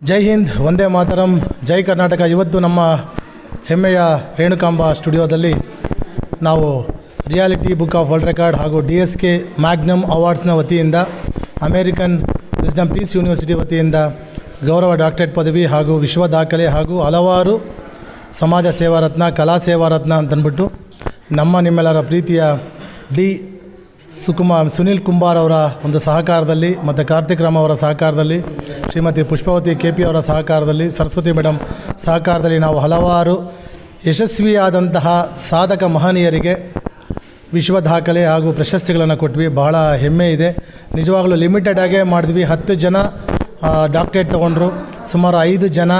ಜೈ ಹಿಂದ್, ವಂದೇ ಮಾತರಂ, ಜೈ ಕರ್ನಾಟಕ. ಇವತ್ತು ನಮ್ಮ ಹೆಮ್ಮೆಯ ರೇಣುಕಾಂಬ ಸ್ಟುಡಿಯೋದಲ್ಲಿ ನಾವು reality book of world record ಹಾಗೂ DSK ಮ್ಯಾಗ್ನಮ್ ಅವಾರ್ಡ್ಸ್ನ ವತಿಯಿಂದ ಅಮೇರಿಕನ್ ವಿಸ್ಡಮ್ ಪೀಸ್ ಯೂನಿವರ್ಸಿಟಿ ವತಿಯಿಂದ ಗೌರವ ಡಾಕ್ಟರೇಟ್ ಪದವಿ ಹಾಗೂ ವಿಶ್ವ ದಾಖಲೆ ಹಾಗೂ ಹಲವಾರು ಸಮಾಜ ಸೇವಾ ರತ್ನ, ಕಲಾ ಸೇವಾ ರತ್ನ ಅಂತಂದ್ಬಿಟ್ಟು ನಿಮ್ಮೆಲ್ಲರ ಪ್ರೀತಿಯ ಸುನಿಲ್ ಕುಂಬಾರ್ ಅವರ ಒಂದು ಸಹಕಾರದಲ್ಲಿ ಮತ್ತು ಕಾರ್ತಿಕ್ ರಾಮ್ ಅವರ ಸಹಕಾರದಲ್ಲಿ, ಶ್ರೀಮತಿ ಪುಷ್ಪವತಿ KP ಅವರ ಸಹಕಾರದಲ್ಲಿ, ಸರಸ್ವತಿ ಮೇಡಮ್ ಸಹಕಾರದಲ್ಲಿ ನಾವು ಹಲವಾರು ಯಶಸ್ವಿಯಾದಂತಹ ಸಾಧಕ ಮಹನೀಯರಿಗೆ ವಿಶ್ವ ದಾಖಲೆ ಹಾಗೂ ಪ್ರಶಸ್ತಿಗಳನ್ನು ಕೊಟ್ವಿ. ಬಹಳ ಹೆಮ್ಮೆ ಇದೆ. ನಿಜವಾಗಲೂ ಲಿಮಿಟೆಡ್ ಆಗೇ ಮಾಡಿದ್ವಿ. 10 ಜನ ಡಾಕ್ಟರೇಟ್ ತೊಗೊಂಡ್ರು, ಸುಮಾರು 5 ಜನ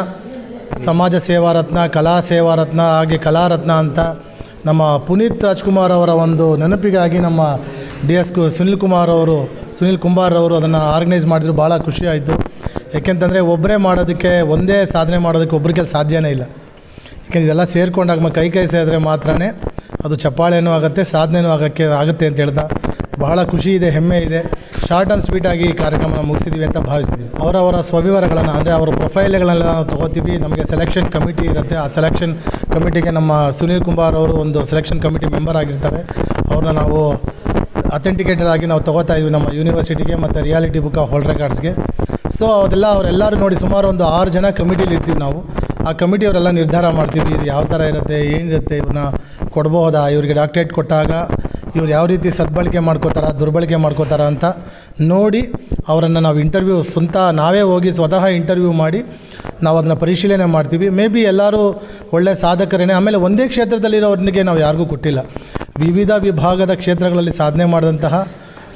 ಸಮಾಜ ಸೇವಾ ರತ್ನ, ಕಲಾ ಸೇವಾ ರತ್ನ ಹಾಗೆ ಕಲಾರತ್ನ ಅಂತ ನಮ್ಮ ಪುನೀತ್ ರಾಜ್ಕುಮಾರ್ ಅವರ ಒಂದು ನೆನಪಿಗಾಗಿ ನಮ್ಮ DSK ಸುನಿಲ್ ಕುಂಬಾರ್ ಅವರು ಅದನ್ನು ಆರ್ಗನೈಸ್ ಮಾಡಿದ್ರು. ಭಾಳ ಖುಷಿ ಆಯಿತು. ಯಾಕೆಂತಂದರೆ ಒಬ್ಬರೇ ಮಾಡೋದಕ್ಕೆ, ಒಂದೇ ಸಾಧನೆ ಮಾಡೋದಕ್ಕೆ ಒಬ್ಬರಿಗೆ ಸಾಧ್ಯನೇ ಇಲ್ಲ. ಯಾಕೆಂದರೆ ಇದೆಲ್ಲ ಸೇರಿಕೊಂಡಾಗ ಕೈ ಸೇರಿದ್ರೆ ಮಾತ್ರನೇ ಅದು ಚಪ್ಪಾಳೆನೂ ಆಗುತ್ತೆ, ಸಾಧನೆಯೂ ಆಗುತ್ತೆ ಅಂತ ಹೇಳ್ದ. ಬಹಳ ಖುಷಿ ಇದೆ, ಹೆಮ್ಮೆ ಇದೆ. ಶಾರ್ಟ್ ಆ್ಯಂಡ್ ಸ್ವೀಟಾಗಿ ಈ ಕಾರ್ಯಕ್ರಮನ ಮುಗಿಸಿದ್ದೀವಿ ಅಂತ ಭಾವಿಸ್ತೀವಿ. ಅವರವರ ಸ್ವವಿವರಗಳನ್ನು ಅಂದರೆ ಅವರ ಪ್ರೊಫೈಲ್ಗಳೆಲ್ಲ ನಾವು ತೊಗೋತೀವಿ. ನಮಗೆ ಸೆಲೆಕ್ಷನ್ ಕಮಿಟಿ ಇರುತ್ತೆ. ಆ ಸೆಲೆಕ್ಷನ್ ಕಮಿಟಿಗೆ ನಮ್ಮ ಸುನೀಲ್ ಕುಂಬಾರ್ ಅವರು ಒಂದು ಸೆಲೆಕ್ಷನ್ ಕಮಿಟಿ ಮೆಂಬರ್ ಆಗಿರ್ತಾರೆ. ಅವ್ರನ್ನ ನಾವು ಅಥೆಂಟಿಕೇಟೆಡ್ ಆಗಿ ನಾವು ತೊಗೋತಾ ಇದ್ವಿ ನಮ್ಮ ಯೂನಿವರ್ಸಿಟಿಗೆ ಮತ್ತು ರಿಯಾಲಿಟಿ ಬುಕ್ ಆಫ್ ವರ್ಲ್ಡ್ ರೆಕಾರ್ಡ್ಸ್ಗೆ. ಸೊ ಅವರೆಲ್ಲರೂ ನೋಡಿ ಸುಮಾರು ಒಂದು 6 ಜನ ಕಮಿಟಿಲಿ ಇರ್ತೀವಿ ನಾವು. ಆ ಕಮಿಟಿಯವರೆಲ್ಲ ನಿರ್ಧಾರ ಮಾಡ್ತೀವಿ, ಇದು ಯಾವ ಥರ ಇರುತ್ತೆ, ಏನಿರುತ್ತೆ, ಇವ್ರನ್ನ ಕೊಡ್ಬೋದಾ, ಇವರಿಗೆ ಡಾಕ್ಟರೇಟ್ ಕೊಟ್ಟಾಗ ಇವ್ರು ಯಾವ ರೀತಿ ಸದ್ಬಳಕೆ ಮಾಡ್ಕೋತಾರ, ದುರ್ಬಳಕೆ ಮಾಡ್ಕೋತಾರ ಅಂತ ನೋಡಿ ಅವರನ್ನು ನಾವು ನಾವೇ ಹೋಗಿ ಸ್ವತಃ ಇಂಟರ್ವ್ಯೂ ಮಾಡಿ ನಾವು ಅದನ್ನು ಪರಿಶೀಲನೆ ಮಾಡ್ತೀವಿ. ಮೇ ಬಿ ಎಲ್ಲರೂ ಒಳ್ಳೆಯ ಸಾಧಕರೇನೆ. ಆಮೇಲೆ ಒಂದೇ ಕ್ಷೇತ್ರದಲ್ಲಿರೋರಿಗೆ ನಾವು ಯಾರಿಗೂ ಕೊಟ್ಟಿಲ್ಲ. ವಿವಿಧ ವಿಭಾಗದ ಕ್ಷೇತ್ರಗಳಲ್ಲಿ ಸಾಧನೆ ಮಾಡಿದಂತಹ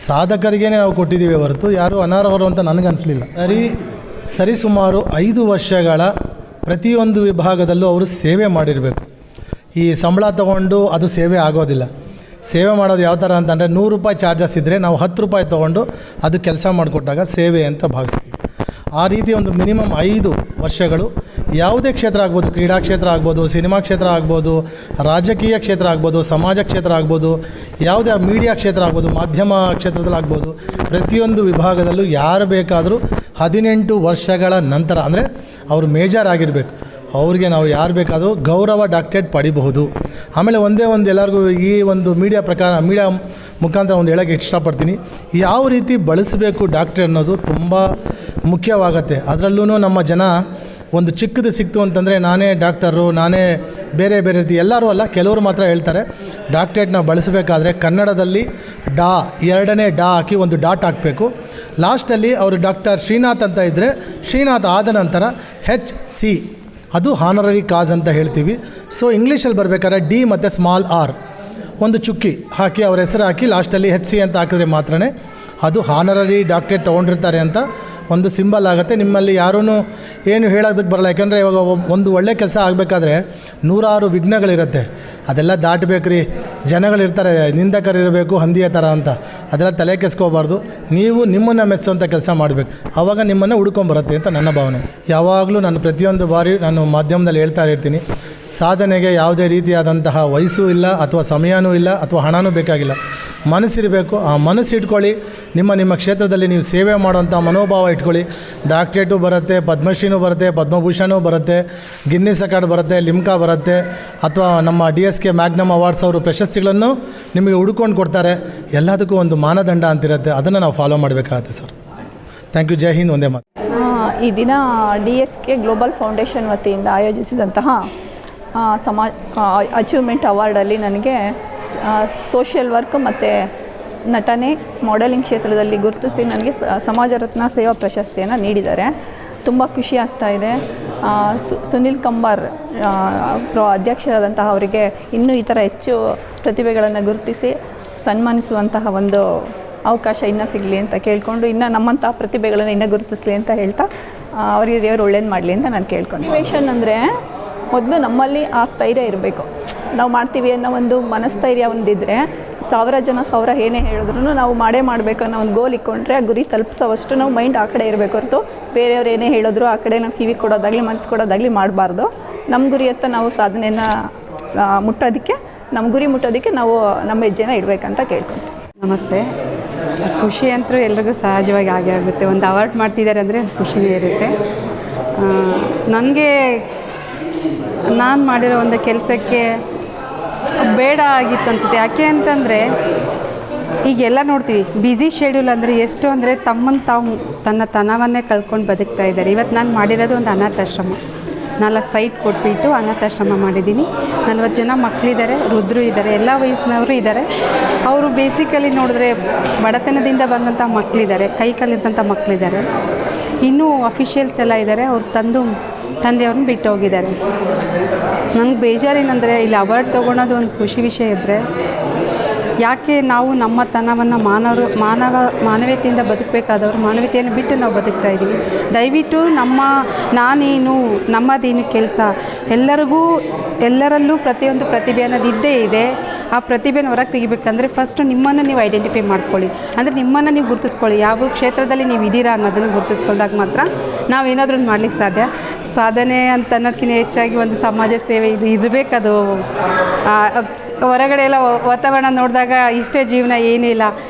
ಸಾಧಕರಿಗೇ ನಾವು ಕೊಟ್ಟಿದ್ದೀವಿ ಹೊರತು ಯಾರು ಅನರ್ಹರು ಅಂತ ನನಗನ್ನಿಸಲಿಲ್ಲ. ಸರಿಸುಮಾರು 5 ವರ್ಷಗಳ ಪ್ರತಿಯೊಂದು ವಿಭಾಗದಲ್ಲೂ ಅವರು ಸೇವೆ ಮಾಡಿರಬೇಕು. ಈ ಸಂಬಳ ತೊಗೊಂಡು ಅದು ಸೇವೆ ಆಗೋದಿಲ್ಲ. ಸೇವೆ ಮಾಡೋದು ಯಾವ ಥರ ಅಂತಂದರೆ 100 ರೂಪಾಯಿ ಚಾರ್ಜಸ್ ಇದ್ದರೆ ನಾವು 10 ರೂಪಾಯಿ ತೊಗೊಂಡು ಅದು ಕೆಲಸ ಮಾಡಿಕೊಟ್ಟಾಗ ಸೇವೆ ಅಂತ ಭಾವಿಸ್ತೀವಿ. ಆ ರೀತಿ ಒಂದು ಮಿನಿಮಮ್ 5 ವರ್ಷಗಳು ಯಾವುದೇ ಕ್ಷೇತ್ರ ಆಗ್ಬೋದು, ಕ್ರೀಡಾ ಕ್ಷೇತ್ರ ಆಗ್ಬೋದು, ಸಿನಿಮಾ ಕ್ಷೇತ್ರ ಆಗ್ಬೋದು, ರಾಜಕೀಯ ಕ್ಷೇತ್ರ ಆಗ್ಬೋದು, ಸಮಾಜ ಕ್ಷೇತ್ರ ಆಗ್ಬೋದು, ಯಾವುದೇ ಮೀಡಿಯಾ ಕ್ಷೇತ್ರ ಆಗ್ಬೋದು, ಮಾಧ್ಯಮ ಕ್ಷೇತ್ರದಲ್ಲಿ ಆಗ್ಬೋದು, ಪ್ರತಿಯೊಂದು ವಿಭಾಗದಲ್ಲೂ ಯಾರು ಬೇಕಾದರೂ 18 ವರ್ಷಗಳ ನಂತರ ಅಂದರೆ ಅವರು ಮೇಜರ್ ಆಗಿರಬೇಕು. ಅವ್ರಿಗೆ ನಾವು ಯಾರು ಬೇಕಾದರೂ ಗೌರವ ಡಾಕ್ಟರೇಟ್ ಪಡಿಬಹುದು. ಆಮೇಲೆ ಎಲ್ಲರಿಗೂ ಈ ಒಂದು ಮೀಡಿಯಾ ಮುಖಾಂತರ ಒಂದು ಹೇಳೋಕ್ಕೆ ಇಷ್ಟಪಡ್ತೀನಿ. ಯಾವ ರೀತಿ ಬಳಸಬೇಕು ಡಾಕ್ಟ್ರ್ ಅನ್ನೋದು ತುಂಬ ಮುಖ್ಯವಾಗತ್ತೆ. ಅದರಲ್ಲೂ ನಮ್ಮ ಜನ ಒಂದು ಚಿಕ್ಕದು ಸಿಕ್ತು ಅಂತಂದರೆ ನಾನೇ ಡಾಕ್ಟರು, ನಾನೇ ಬೇರೆ ರೀತಿ, ಎಲ್ಲರೂ ಅಲ್ಲ, ಕೆಲವರು ಮಾತ್ರ ಹೇಳ್ತಾರೆ. ಡಾಕ್ಟ್ರೇಟ್ನ ಬಳಸಬೇಕಾದ್ರೆ ಕನ್ನಡದಲ್ಲಿ ಎರಡನೇ ಹಾಕಿ ಒಂದು ಡಾಟ್ ಹಾಕಬೇಕು. ಲಾಸ್ಟಲ್ಲಿ ಅವರು ಡಾಕ್ಟರ್ ಶ್ರೀನಾಥ್ ಅಂತ ಇದ್ದರೆ ಶ್ರೀನಾಥ್ ಆದ ನಂತರ HC, ಅದು ಹಾನರರಿ ಕಾಸ್ ಅಂತ ಹೇಳ್ತೀವಿ. ಸೊ ಇಂಗ್ಲೀಷಲ್ಲಿ ಬರಬೇಕಾದ್ರೆ D ಮತ್ತು ಸ್ಮಾಲ್ r ಒಂದು ಚುಕ್ಕಿ ಹಾಕಿ ಅವ್ರ ಹೆಸರು ಹಾಕಿ ಲಾಸ್ಟಲ್ಲಿ HC ಅಂತ ಹಾಕಿದ್ರೆ ಮಾತ್ರನೇ ಅದು ಹಾನರರಿ ಡಾಕ್ಟರೇಟ್ ತೊಗೊಂಡಿರ್ತಾರೆ ಅಂತ ಒಂದು ಸಿಂಬಲ್ ಆಗುತ್ತೆ. ನಿಮ್ಮಲ್ಲಿ ಯಾರೂ ಏನು ಹೇಳೋದಕ್ಕೆ ಬರಲ್ಲ. ಯಾಕೆಂದರೆ ಇವಾಗ ಒಂದು ಒಳ್ಳೆ ಕೆಲಸ ಆಗಬೇಕಾದ್ರೆ 100 ವಿಘ್ನಗಳಿರುತ್ತೆ. ಅದೆಲ್ಲ ದಾಟಬೇಕ್ರಿ. ಜನಗಳಿರ್ತಾರೆ, ನಿಂದಕರಿರಬೇಕು, ಹಂದಿಯ ಥರ ಅಂತ. ಅದೆಲ್ಲ ತಲೆ ಕೆಸ್ಕೋಬಾರ್ದು. ನೀವು ನಿಮ್ಮನ್ನು ಮೆಚ್ಚುವಂಥ ಕೆಲಸ ಮಾಡಬೇಕು. ಆವಾಗ ನಿಮ್ಮನ್ನು ಹುಡ್ಕೊಂಬರುತ್ತೆ ಅಂತ ನನ್ನ ಭಾವನೆ. ಯಾವಾಗಲೂ ನಾನು ಪ್ರತಿಯೊಂದು ಬಾರಿ ನಾನು ಮಾಧ್ಯಮದಲ್ಲಿ ಹೇಳ್ತಾ ಇರ್ತೀನಿ, ಸಾಧನೆಗೆ ಯಾವುದೇ ರೀತಿಯಾದಂತಹ ವಯಸ್ಸು ಇಲ್ಲ, ಅಥವಾ ಸಮಯನೂ ಇಲ್ಲ, ಅಥವಾ ಹಣನೂ ಬೇಕಾಗಿಲ್ಲ. ಮನಸ್ಸಿರಬೇಕು. ಆ ಮನಸ್ಸು ಇಟ್ಕೊಳ್ಳಿ. ನಿಮ್ಮ ಕ್ಷೇತ್ರದಲ್ಲಿ ನೀವು ಸೇವೆ ಮಾಡುವಂಥ ಮನೋಭಾವ ಇಟ್ಕೊಳ್ಳಿ. ಡಾಕ್ಟ್ರೇಟು ಬರುತ್ತೆ, ಪದ್ಮಶ್ರೀನೂ ಬರುತ್ತೆ, ಪದ್ಮಭೂಷಣೂ ಬರುತ್ತೆ, ಗಿನ್ನಿಸ್ ರೆಕಾರ್ಡ್ ಬರುತ್ತೆ, ಲಿಮ್ಕಾ ಬರುತ್ತೆ, ಅಥವಾ ನಮ್ಮ DSK ಮ್ಯಾಗ್ನಮ್ ಅವಾರ್ಡ್ಸ್ ಅವರು ಪ್ರಶಸ್ತಿಗಳನ್ನು ನಿಮಗೆ ಹುಡ್ಕೊಂಡು ಕೊಡ್ತಾರೆ. ಎಲ್ಲದಕ್ಕೂ ಒಂದು ಮಾನದಂಡ ಅಂತಿರುತ್ತೆ. ಅದನ್ನು ನಾವು ಫಾಲೋ ಮಾಡಬೇಕಾಗತ್ತೆ ಸರ್. Thank you. ಜೈ ಹಿಂದ್, ಒಂದೇ ಮಾತು. ಈ ದಿನ DSK ಗ್ಲೋಬಲ್ ಫೌಂಡೇಶನ್ ವತಿಯಿಂದ ಆಯೋಜಿಸಿದಂತಹ ಅಚೀವ್ಮೆಂಟ್ ಅವಾರ್ಡಲ್ಲಿ ನನಗೆ ಸೋಷಿಯಲ್ ವರ್ಕ್ ಮತ್ತು ನಟನೆ, ಮಾಡೆಲಿಂಗ್ ಕ್ಷೇತ್ರದಲ್ಲಿ ಗುರುತಿಸಿ ನನಗೆ ಸಮಾಜ ರತ್ನ ಸೇವಾ ಪ್ರಶಸ್ತಿಯನ್ನು ನೀಡಿದ್ದಾರೆ. ತುಂಬ ಖುಷಿ ಆಗ್ತಾಯಿದೆ. ಸುನಿಲ್ ಕುಂಬಾರ್ ಅಧ್ಯಕ್ಷರಾದಂತಹ ಅವರಿಗೆ ಇನ್ನೂ ಈ ಥರ ಹೆಚ್ಚು ಪ್ರತಿಭೆಗಳನ್ನು ಗುರುತಿಸಿ ಸನ್ಮಾನಿಸುವಂತಹ ಒಂದು ಅವಕಾಶ ಇನ್ನೂ ಸಿಗಲಿ ಅಂತ ಕೇಳಿಕೊಂಡು, ಇನ್ನು ನಮ್ಮಂತಹ ಪ್ರತಿಭೆಗಳನ್ನು ಇನ್ನೂ ಗುರುತಿಸಲಿ ಅಂತ ಹೇಳ್ತಾ ಅವರಿಗೆ ದೇವರು ಒಳ್ಳೇದು ಮಾಡಲಿ ಅಂತ ನಾನು ಕೇಳ್ಕೊಂಡು. ಮೋಟಿವೇಶನ್ ಅಂದರೆ ಮೊದಲು ನಮ್ಮಲ್ಲಿ ಆ ಸ್ಥೈರ್ಯ ಇರಬೇಕು. ನಾವು ಮಾಡ್ತೀವಿ ಅನ್ನೋ ಒಂದು ಮನಸ್ಥೈರ್ಯ ಒಂದಿದ್ದರೆ 1000 ಜನ 1000 ಏನೇ ಹೇಳಿದ್ರು ನಾವು ಮಾಡಬೇಕು ಅನ್ನೋ ಒಂದು ಗೋಲ್ ಇಟ್ಕೊಂಡ್ರೆ ಆ ಗುರಿ ತಲುಪಿಸೋವಷ್ಟು ನಾವು ಮೈಂಡ್ ಆ ಕಡೆ ಇರಬೇಕು ಹೊರತು ಬೇರೆಯವ್ರು ಏನೇ ಹೇಳಿದ್ರು ಆ ಕಡೆ ನಾವು ಕಿವಿ ಕೊಡೋದಾಗಲಿ ಮನಸ್ಸು ಕೊಡೋದಾಗಲಿ ಮಾಡಬಾರ್ದು. ನಮ್ಮ ಗುರಿಯತ್ತ ನಾವು ಸಾಧನೆಯನ್ನು ಮುಟ್ಟೋದಕ್ಕೆ, ನಮ್ಮ ಗುರಿ ಮುಟ್ಟೋದಕ್ಕೆ ನಾವು ನಮ್ಮ ಹೆಜ್ಜೆನ ಇಡಬೇಕಂತ ಕೇಳ್ಕೊತೀವಿ. ನಮಸ್ತೆ. ಖುಷಿ ಅಂತೂ ಎಲ್ರಿಗೂ ಸಹಜವಾಗಿ ಆಗೇ ಆಗುತ್ತೆ. ಒಂದು ಅವಾರ್ಡ್ ಮಾಡ್ತಿದ್ದಾರೆ ಅಂದರೆ ಖುಷಿನೇ ಇರುತ್ತೆ. ನನಗೆ ನಾನು ಮಾಡಿರೋ ಒಂದು ಕೆಲಸಕ್ಕೆ ಬೇಡ ಆಗಿತ್ತು ಅನಿಸುತ್ತೆ. ಯಾಕೆ ಅಂತಂದರೆ ಈಗೆಲ್ಲ ನೋಡ್ತೀವಿ ಬ್ಯುಸಿ ಶೆಡ್ಯೂಲ್ ಅಂದರೆ ಎಷ್ಟು ಅಂದರೆ ತಾವು ತನ್ನ ತನವನ್ನೇ ಕಳ್ಕೊಂಡು ಬದುಕ್ತಾ ಇದ್ದಾರೆ. ಇವತ್ತು ನಾನು ಮಾಡಿರೋದು ಒಂದು ಅನಾಥಾಶ್ರಮ. 4 ಸೈಟ್ ಕೊಟ್ಬಿಟ್ಟು ಅನಾಥಾಶ್ರಮ ಮಾಡಿದ್ದೀನಿ. 40 ಜನ ಮಕ್ಕಳಿದ್ದಾರೆ, ವೃದ್ಧರು ಇದ್ದಾರೆ, ಎಲ್ಲ ವಯಸ್ಸಿನವರು ಇದ್ದಾರೆ. ಅವರು ಬೇಸಿಕಲಿ ನೋಡಿದ್ರೆ ಬಡತನದಿಂದ ಬಂದಂಥ ಮಕ್ಕಳಿದ್ದಾರೆ, ಕೈ ಕಾಲಿದ್ದಂಥ ಮಕ್ಕಳಿದ್ದಾರೆ. ಇನ್ನೂ ಅಫಿಷಿಯಲ್ಸ್ ಎಲ್ಲ ಇದ್ದಾರೆ. ಅವ್ರ ತಂದೆಯವ್ರನ್ನ ಬಿಟ್ಟು ಹೋಗಿದ್ದಾರೆ. ನಂಗೆ ಬೇಜಾರೇನೆಂದರೆ ಇಲ್ಲಿ ಅವಾರ್ಡ್ ತೊಗೊಳೋದು ಒಂದು ಖುಷಿ ವಿಷಯ ಇದ್ದರೆ, ಯಾಕೆ ನಾವು ನಮ್ಮ ತನವನ್ನು ಮಾನವೀಯತೆಯಿಂದ ಬದುಕಬೇಕಾದವರು ಮಾನವೀಯತೆಯನ್ನು ಬಿಟ್ಟು ನಾವು ಬದುಕ್ತಾ ಇದ್ದೀವಿ. ದಯವಿಟ್ಟು ನಾನೇನು ನಮ್ಮದೇನು ಕೆಲಸ, ಎಲ್ಲರಲ್ಲೂ ಪ್ರತಿಯೊಂದು ಪ್ರತಿಭೆ ಅನ್ನೋದು ಇದ್ದೇ ಇದೆ. ಆ ಪ್ರತಿಭೆನ ಹೊರಗೆ ತೆಗಿಬೇಕಂದ್ರೆ ಫಸ್ಟು ನಿಮ್ಮನ್ನು ನೀವು ಐಡೆಂಟಿಫೈ ಮಾಡ್ಕೊಳ್ಳಿ. ಅಂದರೆ ನಿಮ್ಮನ್ನು ನೀವು ಗುರುತಿಸ್ಕೊಳ್ಳಿ, ಯಾವ ಕ್ಷೇತ್ರದಲ್ಲಿ ನೀವು ಇದ್ದೀರಾ ಅನ್ನೋದನ್ನು ಗುರುತಿಸ್ಕೊಂಡಾಗ ಮಾತ್ರ ನಾವೇನಾದ್ರೂ ಮಾಡಲಿಕ್ಕೆ ಸಾಧ್ಯ. ಸಾಧನೆ ಅಂತ ಅನ್ನೋದಕ್ಕಿಂತ ಹೆಚ್ಚಾಗಿ ಒಂದು ಸಮಾಜ ಸೇವೆ ಇರಬೇಕದು. ಹೊರಗಡೆ ಎಲ್ಲ ವಾತಾವರಣ ನೋಡಿದಾಗ ಇಷ್ಟೇ ಜೀವನ ಏನೂ ಇಲ್ಲ.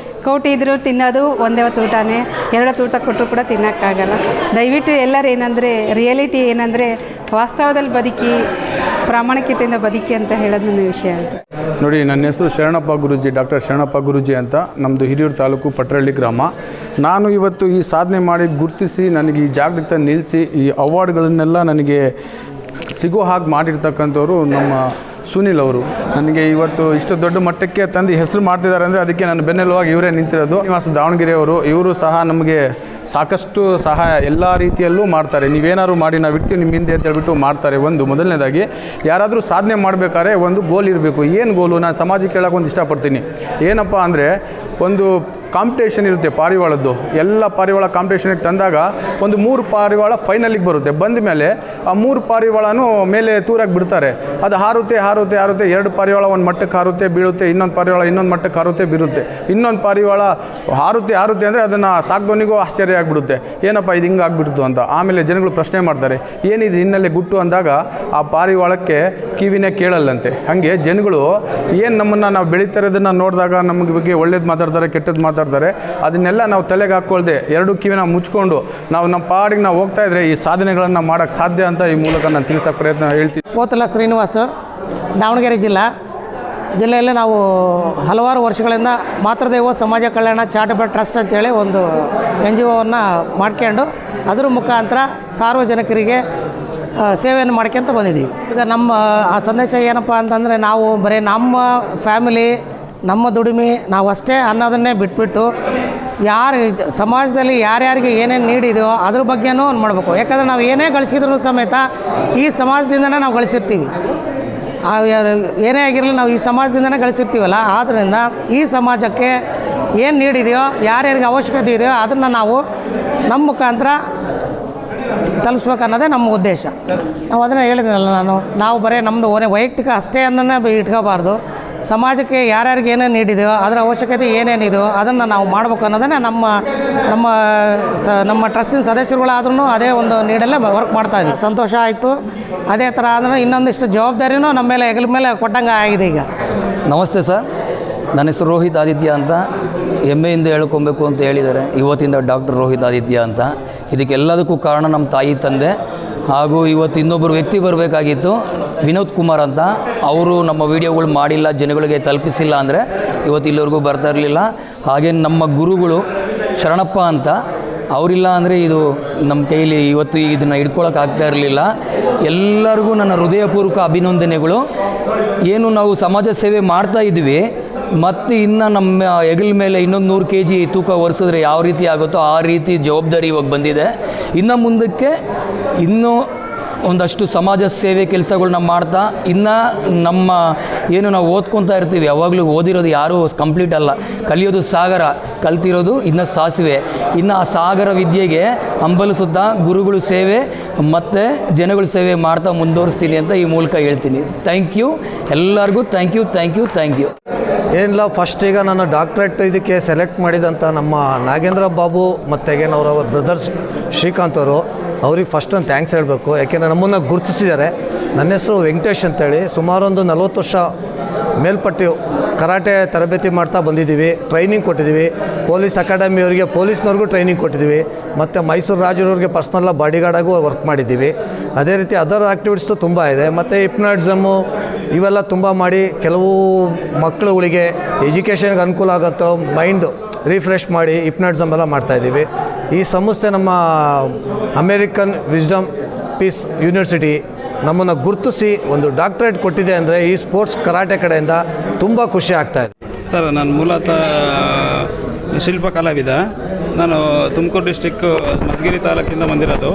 ಕೋಟಿ ಇದ್ದರೂ ತಿನ್ನೋದು ಒಂದೇ ಹೊತ್ತು ಊಟನೇ, 2 ಹೊತ್ತು ಊಟ ಕೊಟ್ಟರು ಕೂಡ ತಿನ್ನೋಕ್ಕಾಗಲ್ಲ. ದಯವಿಟ್ಟು ಎಲ್ಲರೂ ಏನಂದರೆ ರಿಯಾಲಿಟಿ ಏನಂದರೆ ವಾಸ್ತವದಲ್ಲಿ ಬದುಕಿ, ಪ್ರಾಮಾಣಿಕತೆಯಿಂದ ಬದುಕಿ ಅಂತ ಹೇಳೋದು ನನ್ನ ವಿಷಯ ಅಂತ. ನೋಡಿ, ನನ್ನ ಹೆಸರು ಶರಣಪ್ಪ ಗುರೂಜಿ, ಡಾಕ್ಟರ್ ಶರಣಪ್ಪ ಗುರೂಜಿ ಅಂತ. ನಮ್ಮದು ಹಿರಿಯೂರು ತಾಲೂಕು ಪಟ್ರಳ್ಳಿ ಗ್ರಾಮ. ನಾನು ಇವತ್ತು ಈ ಸಾಧನೆ ಮಾಡಿ ಗುರುತಿಸಿ ನನಗೆ ಈ ಜಾಗಕ್ಕೆ ನಿಲ್ಲಿಸಿ ಈ ಅವಾರ್ಡ್ಗಳನ್ನೆಲ್ಲ ನನಗೆ ಸಿಗೋ ಹಾಗೆ ಮಾಡಿರ್ತಕ್ಕಂಥವ್ರು ನಮ್ಮ ಸುನಿಲ್ ಅವರು. ನನಗೆ ಇವತ್ತು ಇಷ್ಟು ದೊಡ್ಡ ಮಟ್ಟಕ್ಕೆ ತಂದು ಹೆಸರು ಮಾಡ್ತಿದ್ದಾರೆ ಅಂದರೆ ಅದಕ್ಕೆ ನನ್ನ ಬೆನ್ನೆಲುವಾಗಿ ಇವರೇ ನಿಂತಿರೋದು. ಶ್ರೀನಿವಾಸ ದಾವಣಗೆರೆಯವರು, ಇವರು ಸಹ ನಮಗೆ ಸಾಕಷ್ಟು ಸಹಾಯ ಎಲ್ಲ ರೀತಿಯಲ್ಲೂ ಮಾಡ್ತಾರೆ. ನೀವೇನಾದ್ರು ಮಾಡಿ ನಾವು ಇರ್ತೀವಿ ನಿಮ್ಮ ಹಿಂದೆ ಅಂತ ಹೇಳ್ಬಿಟ್ಟು ಮಾಡ್ತಾರೆ. ಮೊದಲನೇದಾಗಿ ಯಾರಾದರೂ ಸಾಧನೆ ಮಾಡಬೇಕಾದ್ರೆ ಒಂದು ಗೋಲ್ ಇರಬೇಕು. ಏನು ಗೋಲು? ನಾನು ಸಮಾಜಕ್ಕೆ ಹೇಳೋಕೆ ಒಂದು ಇಷ್ಟಪಡ್ತೀನಿ. ಏನಪ್ಪ ಅಂದರೆ, ಒಂದು ಕಾಂಪಿಟೇಷನ್ ಇರುತ್ತೆ ಪಾರಿವಾಳದ್ದು. ಎಲ್ಲ ಪಾರಿವಾಳ ಕಾಂಪಿಟೇಷನಿಗೆ ತಂದಾಗ ಒಂದು 3 ಪಾರಿವಾಳ ಫೈನಲಿಗೆ ಬರುತ್ತೆ. ಬಂದ ಮೇಲೆ ಆ 3 ಪಾರಿವಾಳನೂ ಮೇಲೆ ತೂರಾಗಿ ಬಿಡ್ತಾರೆ. ಅದು ಹಾರುತ್ತೆ 2 ಪಾರಿವಾಳ ಒಂದು ಮಟ್ಟಕ್ಕೆ ಹಾರುತ್ತೆ ಬೀಳುತ್ತೆ, ಇನ್ನೊಂದು ಪಾರಿವಾಳ ಇನ್ನೊಂದು ಮಟ್ಟಕ್ಕೆ ಹಾರುತ್ತೆ ಬೀರುತ್ತೆ, ಇನ್ನೊಂದು ಪಾರಿವಾಳ ಹಾರುತ್ತೆ ಅಂದರೆ ಅದನ್ನು ಸಾಕ್ದವನಿಗೂ ಆಶ್ಚರ್ಯ ಆಗಿಬಿಡುತ್ತೆ, ಏನಪ್ಪ ಇದು ಹಿಂಗೆ ಆಗಿಬಿಡ್ತು ಅಂತ. ಆಮೇಲೆ ಜನಗಳು ಪ್ರಶ್ನೆ ಮಾಡ್ತಾರೆ, ಏನಿದು ಹಿನ್ನೆಲೆ ಗುಟ್ಟು ಅಂದಾಗ ಆ ಪಾರಿವಾಳಕ್ಕೆ ಕಿವಿನೇ ಕೇಳಲ್ಲಂತೆ. ಹಾಗೆ ಜನಗಳು ಏನು ನಮ್ಮನ್ನು ನಾವು ಬೆಳೀತಾ ಇರೋದನ್ನು ನೋಡಿದಾಗ ನಮಗೆ ಬಗ್ಗೆ ಒಳ್ಳೇದು ಮಾತಾಡ್ತಾರೆ, ಕೆಟ್ಟದ್ದು ಮಾತಾಡ್ತಾರೆ. ಅದನ್ನೆಲ್ಲ ನಾವು ತಲೆಗೆ ಹಾಕ್ಕೊಳ್ದೆ 2 ಕಿವಿನ ಮುಚ್ಕೊಂಡು ನಾವು ನಮ್ಮ ಪಾಡಿಗೆ ನಾವು ಹೋಗ್ತಾ ಇದ್ರೆ ಈ ಸಾಧನೆಗಳನ್ನು ಮಾಡೋಕ್ಕೆ ಸಾಧ್ಯ ಅಂತ ಈ ಮೂಲಕ ನಾನು ತಿಳಿಸೋಕೆ ಪ್ರಯತ್ನ ಹೇಳ್ತೀನಿ. ಕೋತಲ ಶ್ರೀನಿವಾಸ, ದಾವಣಗೆರೆ ಜಿಲ್ಲೆಯಲ್ಲಿ ನಾವು ಹಲವಾರು ವರ್ಷಗಳಿಂದ ಮಾತೃದೇವ ಸಮಾಜ ಕಲ್ಯಾಣ ಚಾರಿಟಬಲ್ ಟ್ರಸ್ಟ್ ಅಂತೇಳಿ ಒಂದು NGOವನ್ನು ಮಾಡ್ಕೊಂಡು ಅದರ ಮುಖಾಂತರ ಸಾರ್ವಜನಿಕರಿಗೆ ಸೇವೆಯನ್ನು ಮಾಡ್ಕೊಂತ ಬಂದಿದ್ದೀವಿ. ಈಗ ನಮ್ಮ ಆ ಸಂದೇಶ ಏನಪ್ಪ ಅಂತಂದರೆ, ನಾವು ಬರೀ ನಮ್ಮ ಫ್ಯಾಮಿಲಿ, ನಮ್ಮ ದುಡಿಮೆ ನಾವು ಅಷ್ಟೇ ಅನ್ನೋದನ್ನೇ ಬಿಟ್ಬಿಟ್ಟು ಸಮಾಜದಲ್ಲಿ ಯಾರ್ಯಾರಿಗೆ ಏನೇನು ನೀಡಿದೆಯೋ ಅದ್ರ ಬಗ್ಗೆನೂ ಮಾಡಬೇಕು. ಯಾಕಂದರೆ ನಾವು ಏನೇ ಗಳಿಸಿದ್ರು ಸಮೇತ ಈ ಸಮಾಜದಿಂದನೇ ನಾವು ಗಳಿಸಿರ್ತೀವಿ. ಏನೇ ಆಗಿರಲಿ ನಾವು ಈ ಸಮಾಜದಿಂದನೇ ಗಳಿಸಿರ್ತೀವಲ್ಲ. ಆದ್ದರಿಂದ ಈ ಸಮಾಜಕ್ಕೆ ಏನು ನೀಡಿದೆಯೋ, ಯಾರ್ಯಾರಿಗೆ ಅವಶ್ಯಕತೆ ಇದೆಯೋ ಅದನ್ನು ನಾವು ನಮ್ಮ ಮುಖಾಂತರ ತಲುಪಿಸ್ಬೇಕು ಅನ್ನೋದೇ ನಮ್ಮ ಉದ್ದೇಶ. ನಾವು ಅದನ್ನು ಹೇಳಿದ್ದೀನಲ್ಲ, ನಾವು ಬರೀ ನಮ್ಮದು ವೈಯಕ್ತಿಕ ಅಷ್ಟೇ ಅನ್ನೋನೇ ಇಟ್ಕೋಬಾರ್ದು. ಸಮಾಜಕ್ಕೆ ಯಾರ್ಯಾರಿಗೆ ಏನೇನು ನೀಡಿದೆಯೋ, ಅದರ ಅವಶ್ಯಕತೆ ಏನೇನಿದೆಯೋ ಅದನ್ನು ನಾವು ಮಾಡಬೇಕು ಅನ್ನೋದನ್ನೇ ನಮ್ಮ ಟ್ರಸ್ಟಿನ ಸದಸ್ಯರುಗಳಾದ್ರೂ ಅದೇ ಒಂದು ನೀಡಲ್ಲೇ ವರ್ಕ್ ಮಾಡ್ತಾಯಿದ್ದೀವಿ. ಸಂತೋಷ ಆಯಿತು. ಅದೇ ಥರ ಆದರೆ ಇನ್ನೊಂದಿಷ್ಟು ಜವಾಬ್ದಾರಿನೂ ನಮ್ಮ ಮೇಲೆ ಹೆಗಲ ಮೇಲೆ ಕೊಟ್ಟಂಗೆ ಆಗಿದೆ. ಈಗ ನಮಸ್ತೆ ಸರ್, ನನ್ನ ಹೆಸರು ರೋಹಿತ್ ಆದಿತ್ಯ ಅಂತ. ಹೆಮ್ಮೆಯಿಂದ ಹೇಳ್ಕೊಬೇಕು ಅಂತ ಹೇಳಿದ್ದಾರೆ ಇವತ್ತಿಂದ ಡಾಕ್ಟರ್ ರೋಹಿತ್ ಆದಿತ್ಯ ಅಂತ. ಇದಕ್ಕೆಲ್ಲದಕ್ಕೂ ಕಾರಣ ನಮ್ಮ ತಾಯಿ ತಂದೆ. ಹಾಗೂ ಇವತ್ತು ಇನ್ನೊಬ್ಬರು ವ್ಯಕ್ತಿ ಬರಬೇಕಾಗಿತ್ತು, ವಿನೋದ್ ಕುಮಾರ್ ಅಂತ. ಅವರು ನಮ್ಮ ವೀಡಿಯೋಗಳು ಮಾಡಿಲ್ಲ, ಜನಗಳಿಗೆ ತಲುಪಿಸಿಲ್ಲ ಅಂದರೆ ಇವತ್ತು ಇಲ್ಲಿವರೆಗೂ ಬರ್ತಾ ಇರಲಿಲ್ಲ. ಹಾಗೆ ನಮ್ಮ ಗುರುಗಳು ಶರಣಪ್ಪ ಅಂತ, ಅವರಿಲ್ಲ ಅಂದರೆ ಇದು ನಮ್ಮ ಕೈಲಿ ಇವತ್ತು ಇದನ್ನು ಹಿಡ್ಕೊಳಕ್ಕಾಗ್ತಾ ಇರಲಿಲ್ಲ. ಎಲ್ಲರಿಗೂ ನನ್ನ ಹೃದಯಪೂರ್ವಕ ಅಭಿನಂದನೆಗಳು. ಏನು ನಾವು ಸಮಾಜ ಸೇವೆ ಮಾಡ್ತಾ ಇದ್ವಿ, ಮತ್ತು ಇನ್ನು ನಮ್ಮ ಹೆಗಲ ಮೇಲೆ ಇನ್ನೊಂದು 100 kg ತೂಕ ಒರೆಸಿದ್ರೆ ಯಾವ ರೀತಿ ಆಗುತ್ತೋ ಆ ರೀತಿ ಜವಾಬ್ದಾರಿ ಇವಾಗ ಬಂದಿದೆ. ಇನ್ನು ಮುಂದಕ್ಕೆ ಇನ್ನೂ ಒಂದಷ್ಟು ಸಮಾಜ ಸೇವೆ ಕೆಲಸಗಳನ್ನ ಮಾಡ್ತಾ, ಇನ್ನು ನಮ್ಮ ಏನು ನಾವು ಓದ್ಕೊತಾ ಇರ್ತೀವಿ, ಯಾವಾಗಲೂ ಓದಿರೋದು ಯಾರೂ ಕಂಪ್ಲೀಟ್ ಅಲ್ಲ, ಕಲಿಯೋದು ಸಾಗರ, ಕಲ್ತಿರೋದು ಇನ್ನು ಸಾಸಿವೆ. ಇನ್ನು ಆ ಸಾಗರ ವಿದ್ಯೆಗೆ ಹಂಬಲಿಸುತ್ತಾ ಗುರುಗಳು ಸೇವೆ ಮತ್ತು ಜನಗಳ ಸೇವೆ ಮಾಡ್ತಾ ಮುಂದುವರಿಸ್ತೀನಿ ಅಂತ ಈ ಮೂಲಕ ಹೇಳ್ತೀನಿ. ಥ್ಯಾಂಕ್ ಯು ಎಲ್ಲರಿಗೂ. Thank you. ಏನಿಲ್ಲ, ಫಸ್ಟ್ ಈಗ ನಾನು ಡಾಕ್ಟ್ರೇಟ್ ಇದಕ್ಕೆ ಸೆಲೆಕ್ಟ್ ಮಾಡಿದಂಥ ನಮ್ಮ ನಾಗೇಂದ್ರ ಬಾಬು ಮತ್ತು ಅವರ ಬ್ರದರ್ಸ್ ಶ್ರೀಕಾಂತ್ ಅವ್ರಿಗೆ ಫಸ್ಟ್ ಒಂದು ಥ್ಯಾಂಕ್ಸ್ ಹೇಳಬೇಕು. ಯಾಕೆಂದರೆ ನಮ್ಮನ್ನು ಗುರುತಿಸಿದ್ದಾರೆ. ನನ್ನ ಹೆಸರು ವೆಂಕಟೇಶ್ ಅಂತೇಳಿ. ಸುಮಾರೊಂದು 40 ವರ್ಷ ಮೇಲ್ಪಟ್ಟು ಕರಾಟೆ ತರಬೇತಿ ಮಾಡ್ತಾ ಬಂದಿದ್ದೀವಿ, ಟ್ರೈನಿಂಗ್ ಕೊಟ್ಟಿದ್ದೀವಿ. ಪೊಲೀಸ್ ಅಕಾಡೆಮಿಯವರಿಗೆ ಪೊಲೀಸ್ನವ್ರಿಗೂ ಟ್ರೈನಿಂಗ್ ಕೊಟ್ಟಿದ್ದೀವಿ. ಮತ್ತು ಮೈಸೂರು ರಾಜರವ್ರಿಗೆ ಪರ್ಸ್ನಲ್ಲ ಬಾಡಿಗಾರ್ಡಾಗೂ ವರ್ಕ್ ಮಾಡಿದ್ದೀವಿ. ಅದೇ ರೀತಿ ಅದರ್ ಆ್ಯಕ್ಟಿವಿಟೀಸು ತುಂಬ ಇದೆ. ಮತ್ತು ಹಿಪ್ನಾಟಿಸಮ್ಮು ಇವೆಲ್ಲ ತುಂಬ ಮಾಡಿ ಕೆಲವು ಮಕ್ಕಳುಗಳಿಗೆ ಎಜುಕೇಷನ್ಗೆ ಅನುಕೂಲ ಆಗುತ್ತೋ ಮೈಂಡು ರಿಫ್ರೆಶ್ ಮಾಡಿ ಹಿಪ್ನಾಟಿಸಮ್ ಎಲ್ಲ ಮಾಡ್ತಾಯಿದ್ದೀವಿ. ಈ ಸಂಸ್ಥೆ ನಮ್ಮ ಅಮೇರಿಕನ್ ವಿಸ್ಡಮ್ ಪೀಸ್ ಯೂನಿವರ್ಸಿಟಿ ನಮ್ಮನ್ನು ಗುರುತಿಸಿ ಒಂದು ಡಾಕ್ಟರೇಟ್ ಕೊಟ್ಟಿದೆ ಅಂದರೆ ಈ ಸ್ಪೋರ್ಟ್ಸ್ ಕರಾಟೆ ಕಡೆಯಿಂದ ತುಂಬ ಖುಷಿ ಆಗ್ತಾಯಿದೆ. ಸರ್, ನಾನು ಮೂಲತಃ ಶಿಲ್ಪ ಕಲಾವಿದ. ನಾನು ತುಮಕೂರು ಡಿಸ್ಟಿಕ್ಕು ಮಧುಗಿರಿ ತಾಲೂಕಿಂದ ಬಂದಿರೋದು.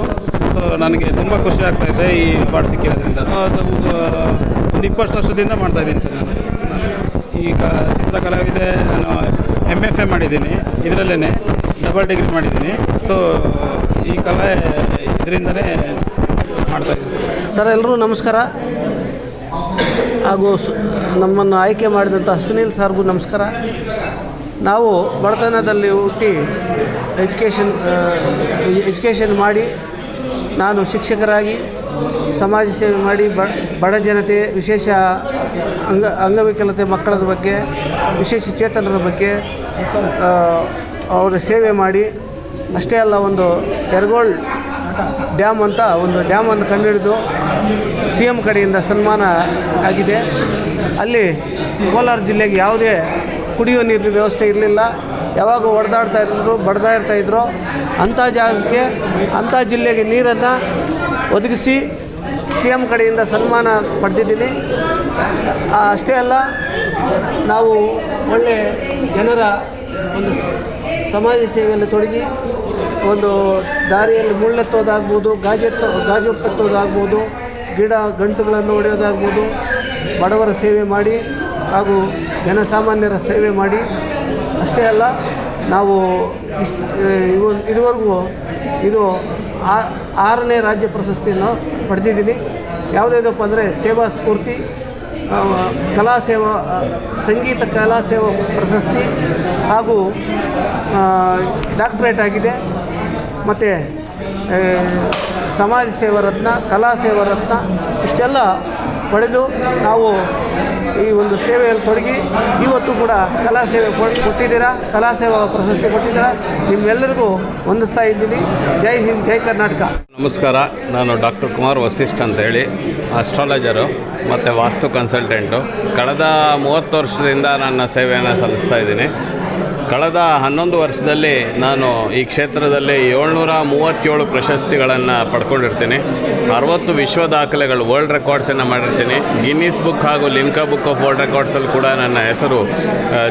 ಸೊ ನನಗೆ ತುಂಬ ಖುಷಿ ಆಗ್ತಾಯಿದೆ ಈ ಅವಾರ್ಡ್ ಸಿಕ್ಕಿರೋದ್ರಿಂದ. ಅದು ಒಂದು 20 ವರ್ಷದಿಂದ ಮಾಡ್ತಾಯಿದ್ದೀನಿ ಸರ್. ನಾನು ಈ ಚಿತ್ರಕಲಾವಿದೆ. ನಾನು MFA ಮಾಡಿದ್ದೀನಿ, ಇದರಲ್ಲೇ ಡಬಲ್ ಡಿಗ್ರಿ ಮಾಡಿದ್ದೀನಿ. ಸೊ ಈ ಕಲೆ ಇದರಿಂದಲೇ ಮಾಡ್ತಾಯಿದ್ದೀನಿ ಸರ್. ಸರ್, ಎಲ್ಲರೂ ನಮಸ್ಕಾರ. ಹಾಗೂ ನಮ್ಮನ್ನು ಆಯ್ಕೆ ಮಾಡಿದಂಥ ಸುನೀಲ್ ಸಾರ್ಗೂ ನಮಸ್ಕಾರ. ನಾವು ಬಡತನದಲ್ಲಿ ಹುಟ್ಟಿ ಎಜುಕೇಷನ್ ಮಾಡಿ ನಾನು ಶಿಕ್ಷಕರಾಗಿ ಸಮಾಜ ಸೇವೆ ಮಾಡಿ ಬಡ ಜನತೆ, ವಿಶೇಷ ಅಂಗವಿಕಲತೆ ಮಕ್ಕಳ ಬಗ್ಗೆ, ವಿಶೇಷ ಚೇತನರ ಬಗ್ಗೆ ಅವರ ಸೇವೆ ಮಾಡಿ, ಅಷ್ಟೇ ಅಲ್ಲ ಒಂದು ಕೆರಗೋಳ್ ಡ್ಯಾಮ್ ಅಂತ ಒಂದು ಡ್ಯಾಮನ್ನು ಕಂಡುಹಿಡಿದು CM ಕಡೆಯಿಂದ ಸನ್ಮಾನ ಆಗಿದೆ. ಅಲ್ಲಿ ಕೋಲಾರ ಜಿಲ್ಲೆಗೆ ಯಾವುದೇ ಕುಡಿಯುವ ನೀರಿನ ವ್ಯವಸ್ಥೆ ಇರಲಿಲ್ಲ. ಯಾವಾಗ ಬಡ್ತಾ ಇರ್ತಾಯಿದ್ರು. ಅಂಥ ಜಾಗಕ್ಕೆ, ಅಂಥ ಜಿಲ್ಲೆಗೆ ನೀರನ್ನು ಒದಗಿಸಿ CM ಕಡೆಯಿಂದ ಸನ್ಮಾನ ಪಡೆದಿದ್ದೀನಿ. ಅಷ್ಟೇ ಅಲ್ಲ, ನಾವು ಒಳ್ಳೆಯ ಜನರ ಒಂದು ಸಮಾಜ ಸೇವೆಯಲ್ಲಿ ತೊಡಗಿ ಒಂದು ದಾರಿಯಲ್ಲಿ ಮುಳ್ಳೆತ್ತೋದಾಗ್ಬೋದು, ಗಾಜು ಕಟ್ಟೋದಾಗ್ಬೋದು, ಗಿಡ ಗಂಟುಗಳನ್ನು ಹೊಡೆಯೋದಾಗ್ಬೋದು, ಬಡವರ ಸೇವೆ ಮಾಡಿ ಹಾಗೂ ಜನಸಾಮಾನ್ಯರ ಸೇವೆ ಮಾಡಿ. ಅಷ್ಟೇ ಅಲ್ಲ, ನಾವು ಇದುವರೆಗೂ ಇದು 6ನೇ ರಾಜ್ಯ ಪ್ರಶಸ್ತಿಯನ್ನು ಪಡೆದಿದ್ದೀನಿ. ಯಾವುದ್ಯಾವುದಪ್ಪ ಅಂದರೆ ಸೇವಾ ಸ್ಫೂರ್ತಿ, ಸಂಗೀತ ಕಲಾ ಸೇವಾ ಪ್ರಶಸ್ತಿ ಹಾಗೂ ಡಾಕ್ಟರೇಟ್ ಆಗಿದೆ. ಮತ್ತು ಸಮಾಜ ಸೇವಾ ರತ್ನ, ಕಲಾ ಸೇವಾ ರತ್ನ ಇಷ್ಟೆಲ್ಲ ಪಡೆದು ನಾವು ಈ ಒಂದು ಸೇವೆಯಲ್ಲಿ ತೊಡಗಿ ಇವತ್ತು ಕೂಡ ಕಲಾ ಸೇವೆ ಕೊಟ್ಟಿದ್ದೀರಾ, ಕಲಾ ಸೇವಾ ಪ್ರಶಸ್ತಿ ಕೊಟ್ಟಿದ್ದೀರಾ. ನಿಮ್ಮೆಲ್ಲರಿಗೂ ವಂದಿಸ್ತಾ ಇದ್ದೀನಿ. ಜೈ ಹಿಂದ್, ಜೈ ಕರ್ನಾಟಕ. ನಮಸ್ಕಾರ. ನಾನು ಡಾಕ್ಟರ್ ಕುಮಾರ್ ವಸಿಷ್ಠ ಅಂತೇಳಿ, ಆಸ್ಟ್ರಾಲಜರು ಮತ್ತು ವಾಸ್ತು ಕನ್ಸಲ್ಟೆಂಟು. ಕಳೆದ 30 ವರ್ಷದಿಂದ ನನ್ನ ಸೇವೆಯನ್ನು ಸಲ್ಲಿಸ್ತಾ ಇದ್ದೀನಿ. ಕಳೆದ 11 ವರ್ಷದಲ್ಲಿ ನಾನು ಈ ಕ್ಷೇತ್ರದಲ್ಲಿ 737 ಪ್ರಶಸ್ತಿಗಳನ್ನು ಪಡ್ಕೊಂಡಿರ್ತೀನಿ. 60 ವಿಶ್ವ ದಾಖಲೆಗಳು, ವರ್ಲ್ಡ್ ರೆಕಾರ್ಡ್ಸನ್ನು ಮಾಡಿರ್ತೀನಿ. ಗಿನ್ನಿಸ್ ಬುಕ್ ಹಾಗೂ ಲಿಮ್ಕಾ ಬುಕ್ ಆಫ್ ವರ್ಲ್ಡ್ ರೆಕಾರ್ಡ್ಸಲ್ಲಿ ಕೂಡ ನನ್ನ ಹೆಸರು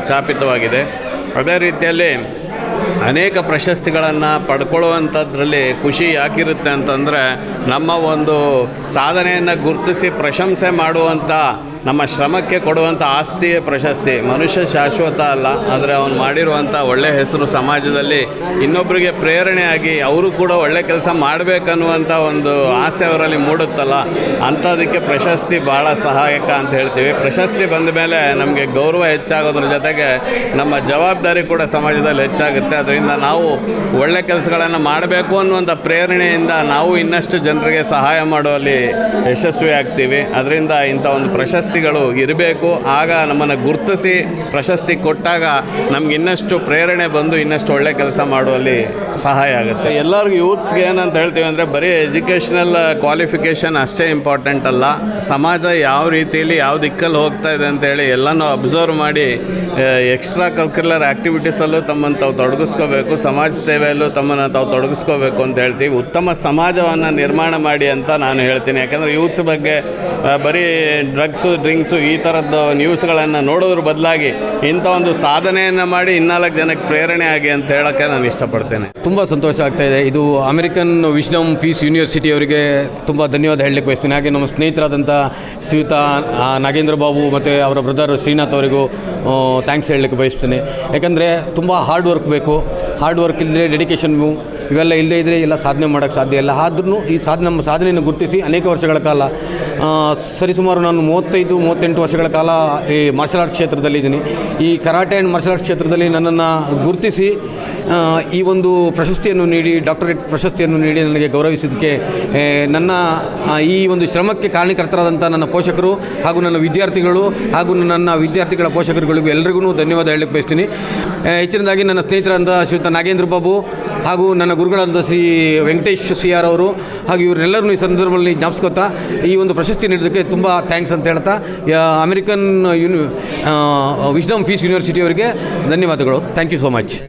ಛಾಪಿತವಾಗಿದೆ. ಅದೇ ರೀತಿಯಲ್ಲಿ ಅನೇಕ ಪ್ರಶಸ್ತಿಗಳನ್ನು ಪಡ್ಕೊಳ್ಳುವಂಥದ್ರಲ್ಲಿ ಖುಷಿ ಯಾಕಿರುತ್ತೆ ಅಂತಂದರೆ, ನಮ್ಮ ಒಂದು ಸಾಧನೆಯನ್ನು ಗುರುತಿಸಿ ಪ್ರಶಂಸೆ ಮಾಡುವಂಥ, ನಮ್ಮ ಶ್ರಮಕ್ಕೆ ಕೊಡುವಂಥ ಆಸ್ತಿಯೇ ಪ್ರಶಸ್ತಿ. ಮನುಷ್ಯ ಶಾಶ್ವತ ಅಲ್ಲ, ಆದರೆ ಅವನು ಮಾಡಿರುವಂಥ ಒಳ್ಳೆಯ ಹೆಸರು ಸಮಾಜದಲ್ಲಿ ಇನ್ನೊಬ್ಬರಿಗೆ ಪ್ರೇರಣೆಯಾಗಿ ಅವರು ಕೂಡ ಒಳ್ಳೆ ಕೆಲಸ ಮಾಡಬೇಕನ್ನುವಂಥ ಒಂದು ಆಸೆ ಅವರಲ್ಲಿ ಮೂಡುತ್ತಲ್ಲ, ಅಂಥದಕ್ಕೆ ಪ್ರಶಸ್ತಿ ಭಾಳ ಸಹಾಯಕ ಅಂತ ಹೇಳ್ತೀವಿ. ಪ್ರಶಸ್ತಿ ಬಂದ ಮೇಲೆ ನಮಗೆ ಗೌರವ ಹೆಚ್ಚಾಗೋದ್ರ ಜೊತೆಗೆ ನಮ್ಮ ಜವಾಬ್ದಾರಿ ಕೂಡ ಸಮಾಜದಲ್ಲಿ ಹೆಚ್ಚಾಗುತ್ತೆ. ಅದರಿಂದ ನಾವು ಒಳ್ಳೆ ಕೆಲಸಗಳನ್ನು ಮಾಡಬೇಕು ಅನ್ನುವಂಥ ಪ್ರೇರಣೆಯಿಂದ ನಾವು ಇನ್ನಷ್ಟು ಜನರಿಗೆ ಸಹಾಯ ಮಾಡುವಲ್ಲಿ ಯಶಸ್ವಿ ಆಗ್ತೀವಿ. ಅದರಿಂದ ಇಂಥ ಒಂದು ಪ್ರಶಸ್ತಿಗಳು ಇರಬೇಕು. ಆಗ ನಮ್ಮನ್ನು ಗುರುತಿಸಿ ಪ್ರಶಸ್ತಿ ಕೊಟ್ಟಾಗ ನಮ್ಗೆ ಇನ್ನಷ್ಟು ಪ್ರೇರಣೆ ಬಂದು ಇನ್ನಷ್ಟು ಒಳ್ಳೆ ಕೆಲಸ ಮಾಡುವಲ್ಲಿ ಸಹಾಯ ಆಗುತ್ತೆ. ಎಲ್ಲರಿಗೂ ಯೂತ್ಸ್ಗೆ ಏನಂತ ಹೇಳ್ತೀವಿ ಅಂದರೆ, ಬರೀ ಎಜುಕೇಷನಲ್ ಕ್ವಾಲಿಫಿಕೇಷನ್ ಅಷ್ಟೇ ಇಂಪಾರ್ಟೆಂಟ್ ಅಲ್ಲ, ಸಮಾಜ ಯಾವ ರೀತಿಯಲ್ಲಿ ಯಾವ ದಿಕ್ಕಲ್ಲಿ ಹೋಗ್ತಾ ಇದೆ ಅಂತೇಳಿ ಎಲ್ಲನೂ ಅಬ್ಸರ್ವ್ ಮಾಡಿ ಎಕ್ಸ್ಟ್ರಾ ಕರಿಕ್ಯುಲರ್ ಆ್ಯಕ್ಟಿವಿಟೀಸಲ್ಲೂ ತಮ್ಮನ್ನು ತಾವು ತೊಡಗಿಸ್ಕೋಬೇಕು, ಸಮಾಜ ಸೇವೆಯಲ್ಲೂ ತಮ್ಮನ್ನು ತಾವು ತೊಡಗಿಸ್ಕೋಬೇಕು ಅಂತ ಹೇಳ್ತೀವಿ. ಉತ್ತಮ ಸಮಾಜವನ್ನು ನಿರ್ಮಾಣ ಮಾಡಿ ಅಂತ ನಾನು ಹೇಳ್ತೀನಿ. ಯಾಕಂದರೆ ಯೂತ್ಸ್ ಬಗ್ಗೆ ಬರೀ ಡ್ರಿಂಕ್ಸು ಈ ಥರದ್ದು ನ್ಯೂಸ್ಗಳನ್ನು ನೋಡೋದ್ರ ಬದಲಾಗಿ ಇಂಥ ಒಂದು ಸಾಧನೆಯನ್ನು ಮಾಡಿ 4 ಜನಕ್ಕೆ ಪ್ರೇರಣೆ ಆಗಿ ಅಂತ ಹೇಳೋಕ್ಕೆ ನಾನು ಇಷ್ಟಪಡ್ತೇನೆ. ತುಂಬ ಸಂತೋಷ ಆಗ್ತಾಯಿದೆ. ಇದು ಅಮೆರಿಕನ್ ವಿಸ್ಡಮ್ ಪೀಸ್ ಯೂನಿವರ್ಸಿಟಿ ಅವರಿಗೆ ತುಂಬ ಧನ್ಯವಾದ ಹೇಳಲಿಕ್ಕೆ ಬಯಸ್ತೀನಿ. ಹಾಗೆ ನಮ್ಮ ಸ್ನೇಹಿತರಾದಂಥ ಶ್ರೀಯುತ ನಾಗೇಂದ್ರ ಬಾಬು ಮತ್ತು ಅವರ ಬ್ರದರ್ ಶ್ರೀನಾಥ್ ಅವರಿಗೂ ಥ್ಯಾಂಕ್ಸ್ ಹೇಳಲಿಕ್ಕೆ ಬಯಸ್ತೀನಿ. ಯಾಕಂದರೆ ತುಂಬ ಹಾರ್ಡ್ ವರ್ಕ್ ಬೇಕು. ಹಾರ್ಡ್ ವರ್ಕ್ ಇಲ್ಲದೆ, ಡೆಡಿಕೇಷನ್ನು ಇವೆಲ್ಲ ಇಲ್ಲದೇ ಇದ್ದರೆ ಎಲ್ಲ ಸಾಧನೆ ಮಾಡೋಕ್ಕೆ ಸಾಧ್ಯ ಇಲ್ಲ. ಆದ್ರೂ ಈ ನಮ್ಮ ಸಾಧನೆಯನ್ನು ಗುರುತಿಸಿ ಅನೇಕ ವರ್ಷಗಳ ಕಾಲ, ಸರಿಸುಮಾರು ನಾನು 35-38 ವರ್ಷಗಳ ಕಾಲ ಈ ಮಾರ್ಷಲ್ ಆರ್ಟ್ ಕ್ಷೇತ್ರದಲ್ಲಿದ್ದೀನಿ. ಈ ಕರಾಟೆ ಆ್ಯಂಡ್ ಮಾರ್ಷಲ್ ಆರ್ಟ್ ಕ್ಷೇತ್ರದಲ್ಲಿ ನನ್ನನ್ನು ಗುರುತಿಸಿ ಈ ಒಂದು ಪ್ರಶಸ್ತಿಯನ್ನು ನೀಡಿ, ಡಾಕ್ಟರೇಟ್ ಪ್ರಶಸ್ತಿಯನ್ನು ನೀಡಿ ನನಗೆ ಗೌರವಿಸಿದ್ದಕ್ಕೆ ನನ್ನ ಈ ಒಂದು ಶ್ರಮಕ್ಕೆ ಕಾರಣಕರ್ತರಾದಂಥ ನನ್ನ ಪೋಷಕರು ಹಾಗೂ ನನ್ನ ವಿದ್ಯಾರ್ಥಿಗಳು ಹಾಗೂ ನನ್ನ ವಿದ್ಯಾರ್ಥಿಗಳ ಪೋಷಕರುಗಳಿಗೂ ಎಲ್ಲರಿಗೂ ಧನ್ಯವಾದ ಹೇಳಲಿಕ್ಕೆ ಬಯಸ್ತೀನಿ. ಹೆಚ್ಚಿನದಾಗಿ ನನ್ನ ಸ್ನೇಹಿತರಾದಂಥ ಶ್ರೀಯುತ ನಾಗೇಂದ್ರ ಬಾಬು ಹಾಗೂ ನನ್ನ ಗುರುಗಳಾದ ಶ್ರೀ ವೆಂಕಟೇಶ್ ಸಿ ಆರ್ ಅವರು ಹಾಗೂ ಇವರೆಲ್ಲರೂ ಈ ಸಂದರ್ಭದಲ್ಲಿ ಜ್ಞಾಪಿಸ್ಕೊತಾ ಈ ಒಂದು ಪ್ರಶಸ್ತಿ ನೀಡೋದಕ್ಕೆ ತುಂಬ ಥ್ಯಾಂಕ್ಸ್ ಅಂತ ಹೇಳ್ತಾ ಅಮೆರಿಕನ್ ವಿಸ್ಡಮ್ ಪೀಸ್ ಯೂನಿವರ್ಸಿಟಿ ಅವರಿಗೆ ಧನ್ಯವಾದಗಳು. Thank you so much.